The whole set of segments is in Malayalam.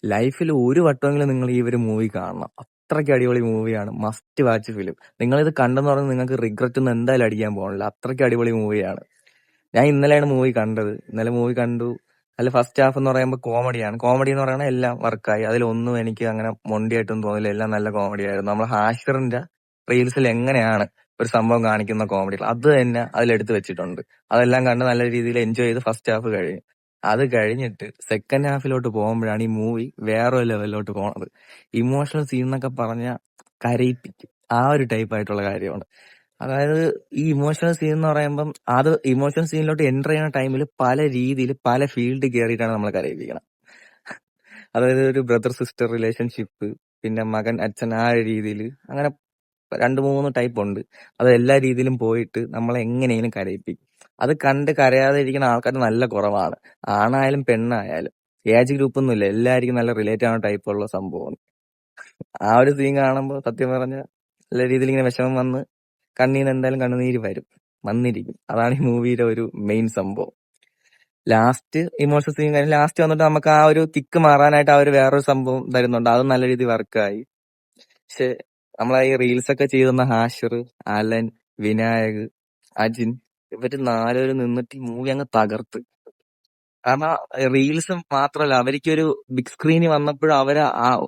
ലൈഫിൽ ഒരു വട്ടമെങ്കിലും നിങ്ങൾ ഈ ഒരു മൂവി കാണണം. അത്രയ്ക്ക് അടിപൊളി മൂവിയാണ്. Must watch film. നിങ്ങളിത് കണ്ടെന്ന് പറഞ്ഞാൽ നിങ്ങൾക്ക് റിഗ്രറ്റ് ഒന്നും എന്തായാലും അടിക്കാൻ പോകണില്ല. അത്രയ്ക്ക് അടിപൊളി മൂവിയാണ്. ഞാൻ ഇന്നലെയാണ് മൂവി കണ്ടത്. ഇന്നലെ മൂവി കണ്ടു. അതിൽ ഫസ്റ്റ് ഹാഫ് എന്ന് പറയുമ്പോൾ കോമഡിയാണ്. കോമഡി എന്ന് പറയുന്നത് എല്ലാം വർക്കായി. അതിലൊന്നും എനിക്ക് അങ്ങനെ മൊണ്ടിയായിട്ടൊന്നും തോന്നില്ല. എല്ലാം നല്ല കോമഡി ആയിരുന്നു. നമ്മൾ ഹാഷിറിന്റെ റീൽസിൽ എങ്ങനെയാണ് ഒരു സംഭവം കാണിക്കുന്ന കോമഡികൾ അത് തന്നെ അതിലെടുത്ത് വെച്ചിട്ടുണ്ട്. അതെല്ലാം കണ്ട് നല്ല രീതിയിൽ എൻജോയ് ചെയ്ത് ഫസ്റ്റ് ഹാഫ് കഴിഞ്ഞു. അത് കഴിഞ്ഞിട്ട് സെക്കൻഡ് ഹാഫിലോട്ട് പോകുമ്പോഴാണ് ഈ മൂവി വേറൊരു ലെവലിലോട്ട് പോണത്. ഇമോഷണൽ സീൻ എന്നൊക്കെ പറഞ്ഞാൽ കരയിപ്പിക്കും. ആ ഒരു ടൈപ്പ് ആയിട്ടുള്ള കാര്യമാണ്. അതായത് ഈ ഇമോഷണൽ സീൻ എന്ന് പറയുമ്പം അത് ഇമോഷണൽ സീനിലോട്ട് എൻ്റർ ചെയ്യുന്ന ടൈമിൽ പല രീതിയിൽ പല ഫീൽഡ് കയറിയിട്ടാണ് നമ്മളെ കരയിപ്പിക്കണം. അതായത് ഒരു ബ്രദർ സിസ്റ്റർ റിലേഷൻഷിപ്പ്, പിന്നെ മകൻ അച്ഛൻ, ആ ഒരു രീതിയിൽ അങ്ങനെ 2-3 ടൈപ്പ് ഉണ്ട്. അത് എല്ലാ രീതിയിലും പോയിട്ട് നമ്മളെ എങ്ങനെയെങ്കിലും കരയിപ്പിക്കും. അത് കണ്ട് കരയാതെ ഇരിക്കുന്ന ആൾക്കാർ നല്ല കുറവാണ്. ആണായാലും പെണ്ണായാലും ഏജ് ഗ്രൂപ്പ് ഒന്നുമില്ല. എല്ലാവർക്കും നല്ല റിലേറ്റ് ആവുന്ന ടൈപ്പുള്ള സംഭവമാണ്. ആ ഒരു സീൻ കാണുമ്പോൾ സത്യം പറഞ്ഞാൽ നല്ല രീതിയിൽ ഇങ്ങനെ വിഷമം വന്ന് കണ്ണീന്ന് എന്തായാലും കണ്ണുനീര് വന്നിരിക്കും. അതാണ് ഈ മൂവിയുടെ ഒരു മെയിൻ സംഭവം. ലാസ്റ്റ് ഇമോഷണൽ സീൻ കഴിഞ്ഞ് ലാസ്റ്റ് വന്നിട്ട് നമുക്ക് ആ ഒരു കിക്ക് മാറാനായിട്ട് ആ ഒരു വേറൊരു സംഭവം തരുന്നുണ്ട്. അത് നല്ല രീതിയിൽ വർക്കായി. പക്ഷെ നമ്മളെ ഈ റീൽസ് ഒക്കെ ചെയ്തുന്ന ഹാഷിർ, അലൻ, വിനായക്, അജിൻ ഇവര് 4 പേരും നിന്നിട്ട് ഈ മൂവി അങ്ങ് തകർത്ത്. കാരണം റീൽസ് മാത്രമല്ല, അവർക്കൊരു ബിഗ് സ്ക്രീനിൽ വന്നപ്പോഴും അവര്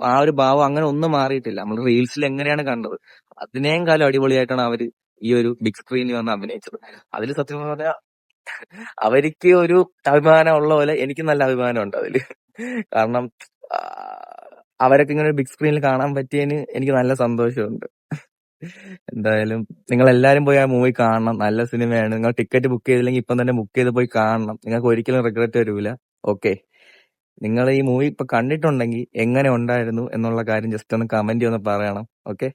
ആ ഒരു ഭാവം അങ്ങനെ ഒന്നും മാറിയിട്ടില്ല. നമ്മൾ റീൽസിൽ എങ്ങനെയാണ് കണ്ടത് അതിനേം കാലം അടിപൊളിയായിട്ടാണ് അവര് ഈ ഒരു ബിഗ് സ്ക്രീനിൽ വന്ന് അഭിനയിച്ചത്. അതിൽ സത്യം പറഞ്ഞാൽ അവർക്ക് ഒരു അഭിമാനം ഉള്ള പോലെ എനിക്ക് നല്ല അഭിമാനമുണ്ട് അതില്. കാരണം ആ, അവരൊക്കെ ഇങ്ങനെ ബിഗ് സ്ക്രീനിൽ കാണാൻ പറ്റിയതിന് എനിക്ക് നല്ല സന്തോഷമുണ്ട്. എന്തായാലും നിങ്ങൾ എല്ലാരും പോയി ആ മൂവി കാണണം. നല്ല സിനിമയാണ്. നിങ്ങൾ ടിക്കറ്റ് ബുക്ക് ചെയ്തില്ലെങ്കിൽ ഇപ്പം തന്നെ ബുക്ക് ചെയ്ത് പോയി കാണണം. നിങ്ങൾക്ക് ഒരിക്കലും റിഗ്രറ്റ് വരൂല. ഓക്കെ, നിങ്ങൾ ഈ മൂവി ഇപ്പൊ കണ്ടിട്ടുണ്ടെങ്കിൽ എങ്ങനെ ഉണ്ടായിരുന്നു എന്നുള്ള കാര്യം ജസ്റ്റ് ഒന്ന് കമന്റ് ഒന്ന് പറയണം. ഓക്കെ.